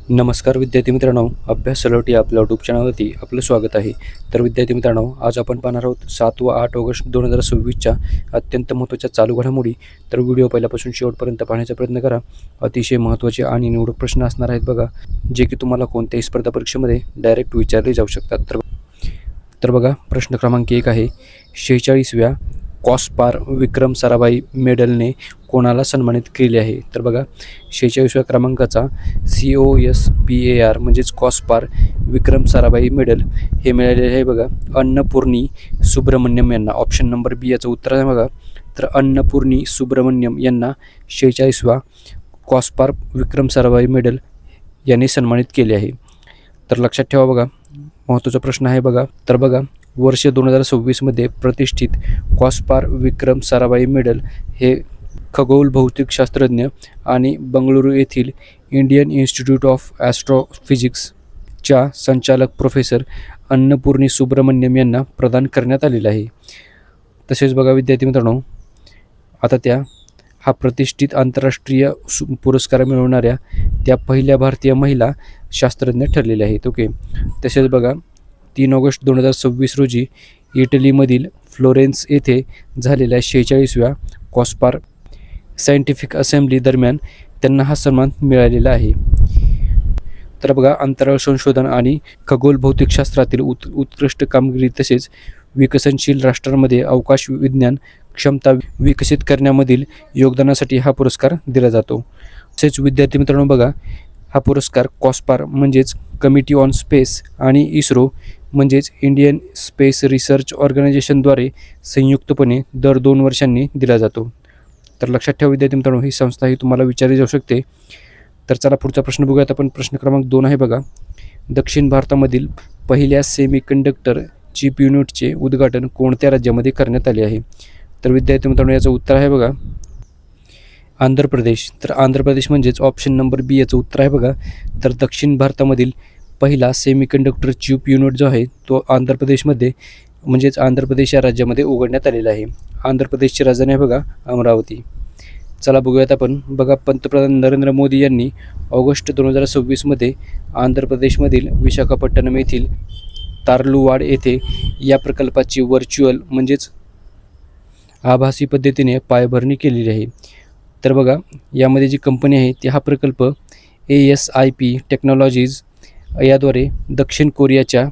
नमस्कार विद्यार्थी मित्रांनो, अभ्यास सलोटी आपल्या यूट्यूब चॅनलवरती आपलं स्वागत आहे. तर विद्यार्थी मित्रांनो, आज आपण पाहणार आहोत 7 व 8 ऑगस्ट 2026च्या अत्यंत महत्त्वाच्या चालू घडामोडी. तर व्हिडिओ पहिल्यापासून शेवटपर्यंत पाहण्याचा प्रयत्न करा. अतिशय महत्त्वाचे आणि निवडक प्रश्न असणार आहेत बघा, जे की तुम्हाला कोणत्याही स्पर्धा परीक्षेमध्ये डायरेक्ट विचारले जाऊ शकतात. तर बघा, प्रश्न क्रमांक 1 आहे, 46व्या कॉस्पार विक्रम साराभाई मेडलने कोणाला सन्मानित केले आहे? तर बघा, 46व्या क्रमांकाचा COSPAR म्हणजेच कॉस्पार विक्रम साराभाई मेडल हे मिळालेले आहे बघा अन्नपूर्णी सुब्रमण्यम यांना. ऑप्शन नंबर बी याचं उत्तर आहे बघा. तर अन्नपूर्णी सुब्रमण्यम यांना 46व्या कॉस्पार विक्रम साराभाई मेडल यांनी सन्मानित केले आहे. तर लक्षात ठेवा बघा, महत्त्वाचा प्रश्न आहे बघा. तर बघा, वर्ष 2026मध्ये प्रतिष्ठित कॉस्पार विक्रम साराभाई मेडल हे खगोल भौतिकशास्त्रज्ञ आणि बंगळुरू येथील इंडियन इन्स्टिट्यूट ऑफ ॲस्ट्रोफिजिक्सच्या संचालक प्रोफेसर अन्नपूर्णी सुब्रमण्यम यांना प्रदान करण्यात आलेला आहे. तसेच बघा विद्यार्थी मित्रांनो, आता हा प्रतिष्ठित आंतरराष्ट्रीय पुरस्कार मिळवणाऱ्या त्या पहिल्या भारतीय महिला शास्त्रज्ञ ठरलेल्या आहेत. ओके. तसेच बघा, 3 ऑगस्ट 2026 रोजी इटलीमधील फ्लोरेन्स येथे झालेल्या 46व्या कॉस्पार सायंटिफिक असेंब्ली दरम्यान त्यांना हा सन्मान मिळालेला आहे. तर बघा, अंतराळ संशोधन आणि खगोल भौतिकशास्त्रातील उत्कृष्ट कामगिरी तसेच विकसनशील राष्ट्रांमध्ये अवकाश विज्ञान क्षमता विकसित करण्यामधील योगदानासाठी हा पुरस्कार दिला जातो. तसेच विद्यार्थी मित्रांनो बघा, हा पुरस्कार कॉस्पार म्हणजेच कमिटी ऑन स्पेस आणि इस्रो म्हणजेच इंडियन स्पेस रिसर्च ऑर्गनायझेशनद्वारे संयुक्तपणे दर 2 वर्षांनी दिला जातो. तर लक्षात ठेवा विद्यार्थी मित्रांनो, ही संस्था ही तुम्हाला विचारली जाऊ शकते. तर चला पुढचा प्रश्न बघूयात आपण. प्रश्न क्रमांक 2 आहे बघा, दक्षिण भारतामधील पहिल्या सेमीकंडक्टर चिप युनिटचे उद्घाटन कोणत्या राज्यामध्ये करण्यात आले आहे? तर विद्यार्थी मित्रांनो, याचं उत्तर आहे बघा आंध्र प्रदेश. तर आंध्र प्रदेश म्हणजेच ऑप्शन नंबर बी याचं उत्तर आहे बघा. तर दक्षिण भारतामधील पहिला सेमीकंडक्टर चिप युनिट जो आहे तो आंध्र प्रदेशमध्ये म्हणजेच आंध्र प्रदेश या राज्यामध्ये उघडण्यात आलेला आहे. आंध्र प्रदेशची राजधानी आहे बघा अमरावती. चला बघूयात आपण. बघा, पंतप्रधान नरेंद्र मोदी यांनी ऑगस्ट 2026मध्ये आंध्र प्रदेशमधील विशाखापट्टणम येथील तारलुवाड येथे या प्रकल्पाची व्हर्च्युअल म्हणजेच आभासी पद्धतीने पायाभरणी केलेली आहे. तर बघा, यामध्ये जी कंपनी आहे ती हा प्रकल्प ASIP टेक्नॉलॉजीज याद्वारे दक्षिण कोरियाच्या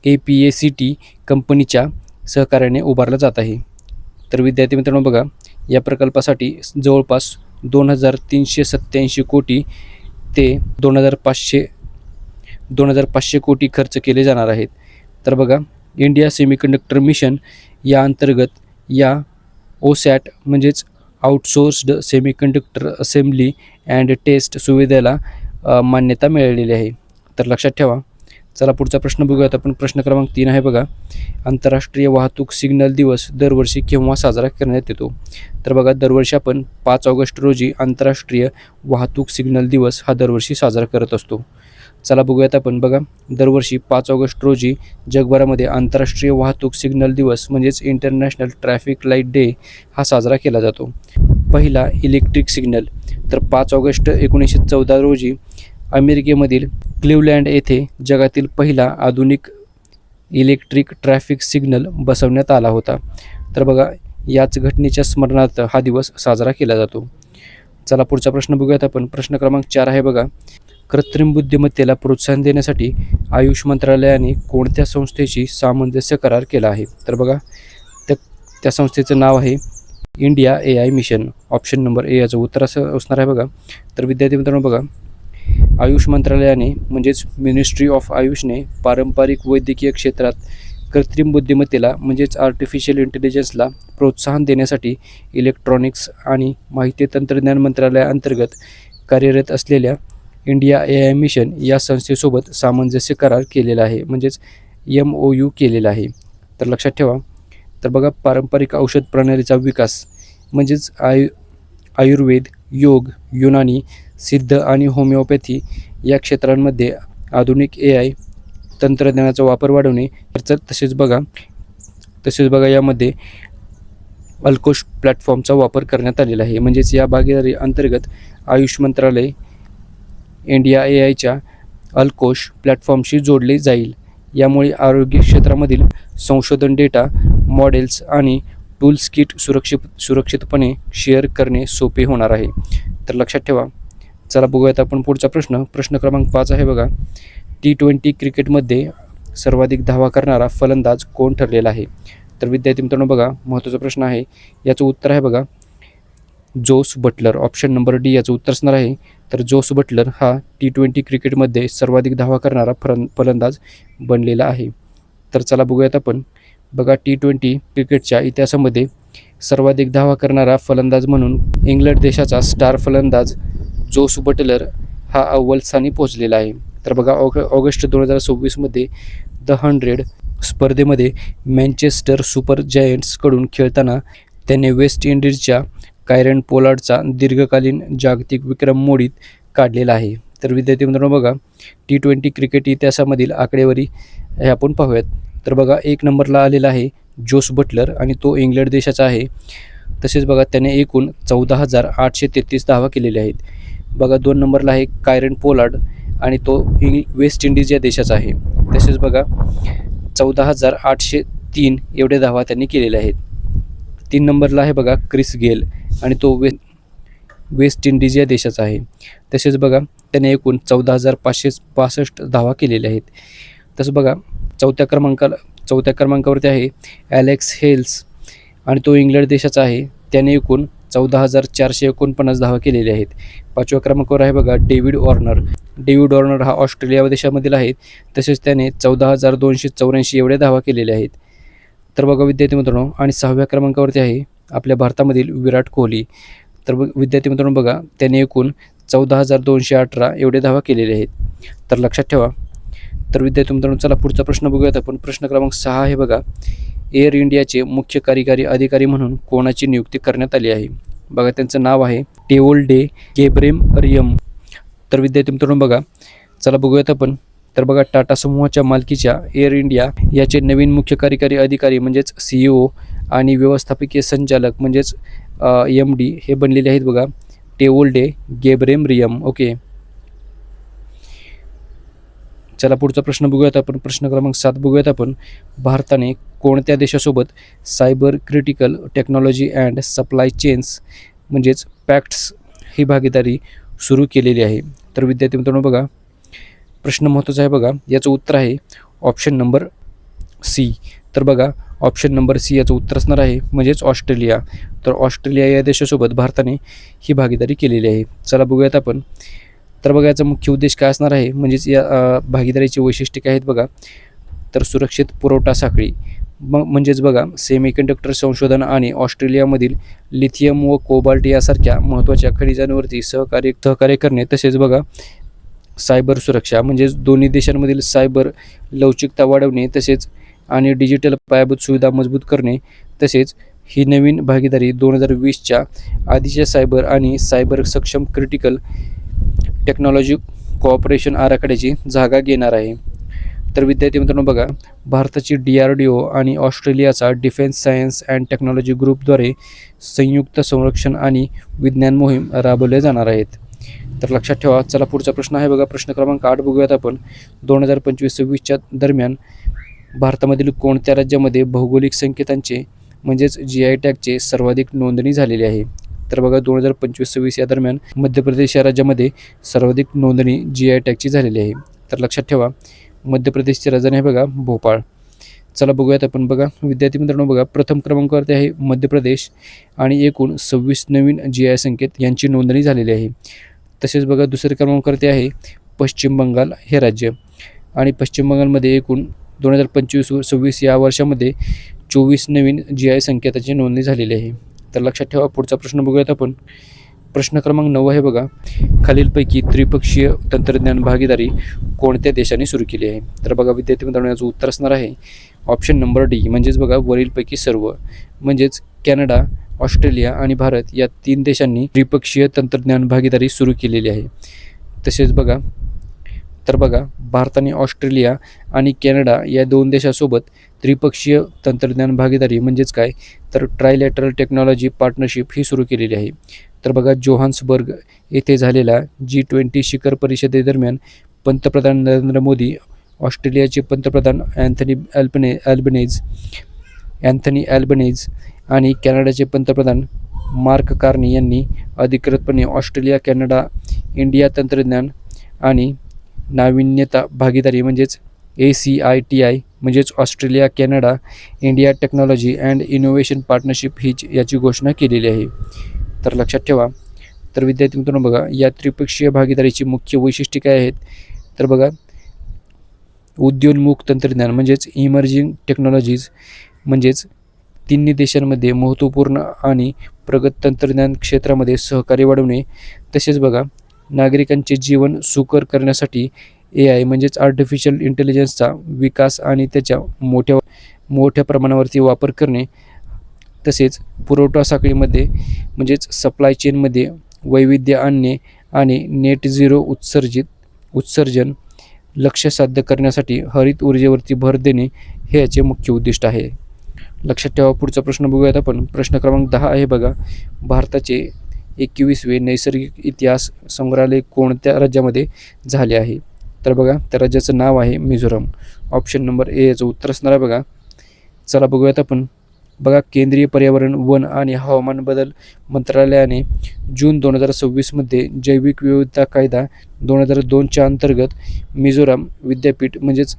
APACT कंपनीच्या सहकार्याने उभारला जात आहे. तर विद्यार्थी मित्रांनो बघा, या प्रकल्पासाठी जवळपास 2387 कोटी ते 2500 कोटी खर्च केले जाणार आहेत. तर बघा, इंडिया सेमीकंडक्टर मिशन या अंतर्गत या OSAT म्हणजेच outsourced semiconductor assembly and test सुविधेला मान्यता मिळालेली आहे. तर लक्षात ठेवा. चला पुढचा प्रश्न बघूयात आपण. प्रश्न क्रमांक 3 आहे बघा, आंतरराष्ट्रीय वाहतूक सिग्नल दिवस दरवर्षी केव्हा साजरा करण्यात येतो? तर बघा, दरवर्षी आपण 5 ऑगस्ट रोजी आंतरराष्ट्रीय वाहतूक सिग्नल दिवस हा दरवर्षी साजरा करत असतो. चला बघूयात आपण. बघा, दरवर्षी 5 ऑगस्ट रोजी जगभरामध्ये आंतरराष्ट्रीय वाहतूक सिग्नल दिवस म्हणजेच इंटरनॅशनल ट्रॅफिक लाईट डे हा साजरा केला जातो. पहिला इलेक्ट्रिक सिग्नल तर 5 ऑगस्ट 1914 रोजी अमेरिकेमधील क्लिवलँड येथे जगातील पहिला आधुनिक इलेक्ट्रिक ट्रॅफिक सिग्नल बसवण्यात आला होता. तर बघा, याच घटनेच्या स्मरणार्थ हा दिवस साजरा केला जातो. चला पुढचा प्रश्न बघूयात आपण. प्रश्न क्रमांक 4 आहे बघा, कृत्रिम बुद्धिमत्तेला प्रोत्साहन देण्यासाठी आयुष मंत्रालयाने कोणत्या संस्थेशी सामंजस्य करार केला आहे? तर बघा, त्या संस्थेचं नाव आहे India AI mission. Option number A याचं उत्तर असं असणार आहे बघा. तर विद्यार्थी मित्रांनो बघा, आयुष मंत्रालयाने म्हणजेच मिनिस्ट्री ऑफ आयुषने पारंपरिक वैद्यकीय क्षेत्रात कृत्रिम बुद्धिमत्तेला म्हणजेच आर्टिफिशियल इंटेलिजन्सला प्रोत्साहन देण्यासाठी इलेक्ट्रॉनिक्स आणि माहिती तंत्रज्ञान मंत्रालयाअंतर्गत कार्यरत असलेल्या इंडिया AI मिशन या संस्थेसोबत सामंजस्य करार केलेला आहे म्हणजेच MOU केलेला आहे. तर लक्षात ठेवा. तर बघा, पारंपरिक औषध प्रणालीचा विकास म्हणजेच आयुर्वेद, योग, युनानी, सिद्ध आणि होमिओपॅथी या क्षेत्रांमध्ये आधुनिक AI तंत्रज्ञानाचा वापर वाढवणे. तसेच बघा यामध्ये अल्कोश प्लॅटफॉर्मचा वापर करण्यात आलेला आहे. म्हणजेच या भागीदारी अंतर्गत आयुष मंत्रालय इंडिया AIच्या अल्कोश प्लॅटफॉर्मशी जोडले जाईल. यामुळे आरोग्य क्षेत्रामधील संशोधन डेटा, मॉडेल्स आणि टूल्स किट सुरक्षितपणे शेअर करणे सोपे होणार आहे. तर लक्षात ठेवा. चला बघूयात आपण पुढचा प्रश्न. प्रश्न क्रमांक 5 आहे बघा. T20 क्रिकेटमध्ये सर्वाधिक धावा करणारा फलंदाज कोण ठरलेला आहे? तर विद्यार्थी मित्रांनो बघा, महत्त्वाचा प्रश्न आहे. याचं उत्तर आहे बघा Jos Buttler. Option number D याचं उत्तर असणार आहे. तर जोस बटलर हा T20 क्रिकेटमध्ये सर्वाधिक धावा करणारा फलंदाज बनलेला आहे. तर चला बघूयात आपण. बघा, T20 क्रिकेटच्या इतिहासामध्ये सर्वाधिक धावा करणारा फलंदाज म्हणून इंग्लंड देशाचा स्टार फलंदाज जोस बटलर हा अव्वल स्थानी पोहोचलेला आहे. तर बघा, ऑगस्ट 2026मध्ये द 100 स्पर्धेमध्ये मँचेस्टर सुपर जायंट्सकडून खेळताना त्याने वेस्ट इंडिजच्या कायरन पोलार्डचा दीर्घकालीन जागतिक विक्रम मोडीत काढलेला आहे. तर विद्यार्थी मित्रांनो बघा, T20 क्रिकेट इतिहासामधील आकडेवारी हे आपण पाहूयात. तर बघा, 1 नंबरला आलेला आहे जोस बटलर आणि तो इंग्लंड देशाचा आहे. तसेच बघा, त्याने एकूण 14,833 धावा केलेल्या आहेत. बघा, 2 नंबरला आहे कायरन पोलार्ड आणि तो वेस्ट इंडिज या देशाचा आहे. तसेच बघा, 14,803 एवढे धावा त्यांनी केलेल्या आहेत. 3 नंबरला आहे बघा क्रिस गेल आणि तो वेस्ट इंडिज या देशाचा आहे. तसेच बघा, त्याने एकूण 14,565 धावा केलेल्या आहेत. तसं बघा, चौथ्या क्रमांकावरती आहे ॲलेक्स हेल्स आणि तो इंग्लंड देशाचा आहे. त्याने एकूण 14,449 धावा केलेल्या आहेत. 5व्या क्रमांकावर आहे बघा डेव्हिड वॉर्नर हा ऑस्ट्रेलिया देशामधील आहे. तसेच त्याने 14,284 एवढ्या धावा केलेल्या आहेत. तर बघा विद्यार्थी मित्रांनो, आणि 6व्या क्रमांकावरती आहे आपल्या भारतामधील विराट कोहली. तर विद्यार्थी मित्रांनो बघा, त्याने एकूण 14,218 एवढे धावा केलेले आहेत. तर लक्षात ठेवा. तर विद्यार्थी मित्रांनो, चला पुढचा प्रश्न बघूयात आपण. प्रश्न क्रमांक 6 आहे बघा. एअर इंडियाचे मुख्य कार्यकारी अधिकारी म्हणून कोणाची नियुक्ती करण्यात आली आहे? बघा, त्यांचं नाव आहे टेओल्डे गेब्रेमरियम. तर विद्यार्थी मित्रांनो बघा, चला बघूयात आपण. तर बघा, टाटा समूहाच्या मालकीच्या एअर इंडिया याचे नवीन मुख्य कार्यकारी अधिकारी म्हणजेच CEO आणि व्यवस्थापकीय संचालक म्हणजेच MD हे बनलेले आहेत बघा टेओल्डे गेब्रेमरियम. ओके, चला पुढचा प्रश्न बघूयात आपण. प्रश्न क्रमांक 7 बघूयात आपण. भारताने कोणत्या देशासोबत cyber critical technology and supply chains म्हणजेच पॅक्ट्स ही भागीदारी सुरू केलेली आहे? तर विद्यार्थी मित्रांनो बघा, प्रश्न महत्त्वाचा आहे बघा. याचं उत्तर आहे ऑप्शन नंबर C. तर बघा, ऑप्शन नंबर C याचं उत्तर असणार आहे म्हणजेच ऑस्ट्रेलिया. तर ऑस्ट्रेलिया या देशासोबत भारताने ही भागीदारी केलेली आहे. चला बघूयात आपण. तर बघा, याचा मुख्य उद्देश काय असणार आहे म्हणजेच या भागीदारीची वैशिष्ट्ये काय आहेत बघा. तर सुरक्षित पुरवठा साखळी म्हणजेच बघा सेमीकंडक्टर संशोधन आणि ऑस्ट्रेलियामधील लिथियम व कोबाल्ट यासारख्या महत्त्वाच्या खनिजांवरती सहकार्य करणे. तसेच बघा, सायबर सुरक्षा म्हणजेच दोन्ही देशांमधील सायबर लवचिकता वाढवणे तसेच आणि डिजिटल पायाभूत सुविधा मजबूत करणे. तसेच ही नवीन भागीदारी 2020च्या आधीच्या सायबर आणि सायबर सक्षम क्रिटिकल टेक्नॉलॉजी कोऑपरेशन आराखड्याची जागा घेणार आहे. तर विद्यार्थी मित्रांनो बघा, भारताची DRDO आणि ऑस्ट्रेलियाचा डिफेन्स सायन्स अँड टेक्नॉलॉजी ग्रुपद्वारे संयुक्त संरक्षण आणि विज्ञान मोहीम राबवल्या जाणार आहेत. तर लक्षात ठेवा. चला पुढचा प्रश्न आहे बघा. प्रश्न क्रमांक 8 बघूयात आपण. 2025-26च्या दरम्यान भारतामधील कोणत्या राज्यामध्ये भौगोलिक संकेतांचे म्हणजेच GI टॅगचे सर्वाधिक नोंदणी झालेली आहे? तर बघा, 2025-26 या दरम्यान मध्य प्रदेश या राज्यामध्ये सर्वाधिक नोंदणी GI टॅगची झालेली आहे. तर लक्षात ठेवा, मध्य प्रदेशची राजधानी आहे बघा भोपाळ. चला बघूयात आपण. बघा विद्यार्थी मित्रांनो बघा, प्रथम क्रमांकावरती आहे मध्य प्रदेश आणि एकूण 26 नवीन GI संकेत यांची नोंदणी झालेली आहे. तसेच बघा, दुसऱ्या क्रमांकावरती आहे पश्चिम बंगाल हे राज्य आणि पश्चिम बंगालमध्ये एकूण 2025-26 या वर्षामध्ये 24 नवीन GI संकेताची नोंदणी झालेली आहे. तर लक्षात ठेवा. पुढचा प्रश्न बघूयात आपण. प्रश्न क्रमांक 9 आहे बघा. खालीलपैकी त्रिपक्षीय तंत्रज्ञान भागीदारी कोणत्या देशाने सुरू केली आहे? तर बघा विद्यार्थी मित्रांनो, याचं उत्तर असणार आहे ऑप्शन नंबर D म्हणजेच बघा वरीलपैकी सर्व. म्हणजेच कॅनडा, ऑस्ट्रेलिया आणि भारत या 3 देशांनी त्रिपक्षीय तंत्रज्ञान भागीदारी सुरू केलेली आहे. तसेच बघा, तर बघा, भारताने ऑस्ट्रेलिया आणि कॅनडा या 2 देशांसोबत त्रिपक्षीय तंत्रज्ञान भागीदारी म्हणजेच काय तर ट्रायलॅटरल टेक्नॉलॉजी पार्टनरशिप ही सुरू केलेली आहे. तर बघा जोहान्सबर्ग येथे झालेल्या G20 शिखर परिषदेदरम्यान पंतप्रधान नरेंद्र मोदी, ऑस्ट्रेलियाचे पंतप्रधान अँथनी ॲल्बनेज आणि कॅनडाचे पंतप्रधान मार्क कार्नी यांनी अधिकृतपणे ऑस्ट्रेलिया कॅनडा इंडिया तंत्रज्ञान आणि नाविन्यता भागीदारी म्हणजेच ACITI म्हणजेच Australia Canada India technology and innovation partnership याची घोषणा केलेली आहे. तर लक्षात ठेवा. तर विद्यार्थी मित्रांनो बघा, या त्रिपक्षीय भागीदारीची मुख्य वैशिष्ट्ये काय आहेत, तर बघा उद्योन्मुख तंत्रज्ञान म्हणजेच इमर्जिंग टेक्नॉलॉजीज म्हणजेच तिन्ही देशांमध्ये महत्त्वपूर्ण आणि प्रगत तंत्रज्ञान क्षेत्रामध्ये सहकार्य वाढवणे. तसेच बघा नागरिकांचे जीवन सुकर करण्यासाठी AI म्हणजेच आर्टिफिशियल इंटेलिजन्सचा विकास आणि त्याच्या मोठ्या प्रमाणावरती वापर करणे. तसेच पुरवठा साखळीमध्ये म्हणजेच सप्लाय चेनमध्ये वैविध्य आणणे आणि नेट झिरो उत्सर्जन लक्ष्य साध्य करण्यासाठी हरित ऊर्जेवरती भर देणे हे याचे मुख्य उद्दिष्ट आहे. लक्षात ठेवा. पुढचा प्रश्न बघूयात आपण. प्रश्न क्रमांक 10 आहे बघा, भारताचे 21वे नैसर्गिक इतिहास संग्रहालय कोणत्या राज्यामध्ये झाले आहे, तर बघा त्या राज्याचं नाव आहे मिझोरम. ऑप्शन नंबर ए याचं उत्तर असणार आहे बघा. चला बघूयात आपण. बघा केंद्रीय पर्यावरण, वन आणि हवामान बदल मंत्रालयाने जून 2026मध्ये जैविक विविधता कायदा 2002च्या अंतर्गत मिझोराम विद्यापीठ म्हणजेच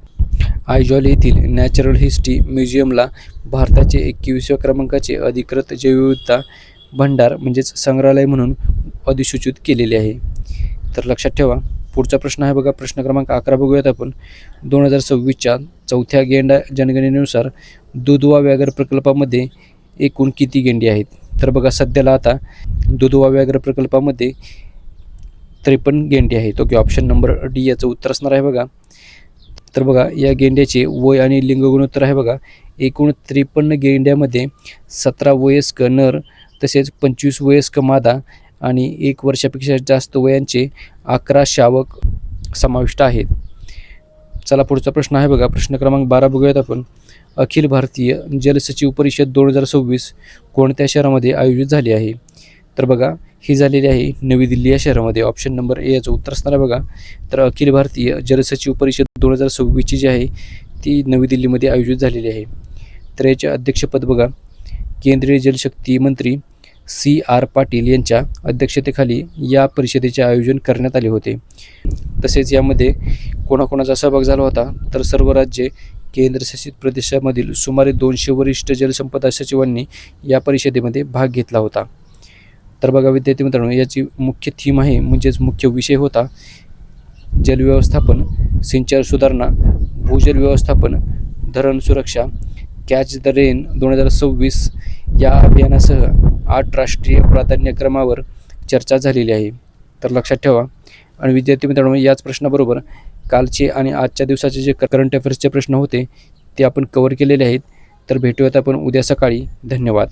आयजॉल येथील नॅचरल हिस्ट्री म्युझियमला भारताचे 21व्या क्रमांकाचे अधिकृत जैवविविधता भंडार म्हणजेच संग्रहालय म्हणून अधिसूचित केलेले आहे. तर लक्षात ठेवा. पुढचा प्रश्न आहे बघा, प्रश्न क्रमांक 11 बघूयात आपण. 2026च्या चौथ्या गेंडा जनगणनेनुसार दुधवा व्याघ्र प्रकल्पामध्ये एकूण किती गेंडे आहेत, तर बघा सध्याला आता दुधवा व्याघ्र प्रकल्पामध्ये 53 गेंडे आहेत. ओके, ऑप्शन नंबर डी याचं उत्तर असणार आहे बघा. तर बघा या गेंड्याचे वय आणि लिंग गुणोत्तर आहे बघा. एकूण 53 गेंड्यामध्ये 17 वयस्क नर तसेच 25 वयस्क मादा आणि 1 वर्षापेक्षा जास्त वयांचे 11 शावक समाविष्ट आहेत. चला पुढचा प्रश्न आहे बघा, प्रश्न क्रमांक 12 बघूयात आपण. अखिल भारतीय जलसचिव परिषद 2026 कोणत्या शहरामध्ये आयोजित झाली आहे, तर बघा ही झालेली आहे नवी दिल्ली या शहरामध्ये. ऑप्शन नंबर ए याचं उत्तर असणार आहे बघा. तर अखिल भारतीय जलसचिव परिषद 2026 जी आहे ती नवी दिल्लीमध्ये आयोजित झालेली आहे. तर याचे अध्यक्षपद बघा केंद्रीय जलशक्ती मंत्री CR पाटील यांच्या अध्यक्षतेखाली या परिषदेचे आयोजन करण्यात आले होते. तसेच यामध्ये कोणाकोणाचा सहभाग झाला होता, तर सर्व राज्ये केंद्रशासित प्रदेशामधील सुमारे 200 वरिष्ठ जलसंपदा सचिवांनी या परिषदेमध्ये भाग घेतला होता. तर बघा विद्यार्थी मित्रांनो, याची मुख्य थीम आहे म्हणजेच मुख्य विषय होता जलव्यवस्थापन, सिंचन सुधारणा, भूजल व्यवस्थापन, धरण सुरक्षा, कॅच द रेन 2026 या अभियानासह 8 राष्ट्रीय प्राधान्यक्रमावर चर्चा झालेली आहे. तर लक्षात ठेवा. आणि विद्यार्थी मित्रांनो, याच प्रश्नाबरोबर कालचे आणि आजच्या दिवसाचे जे करंट अफेअर्सचे प्रश्न होते ते आपण कव्हर केलेले आहेत. तर भेटूयात आपण उद्या सकाळी. धन्यवाद.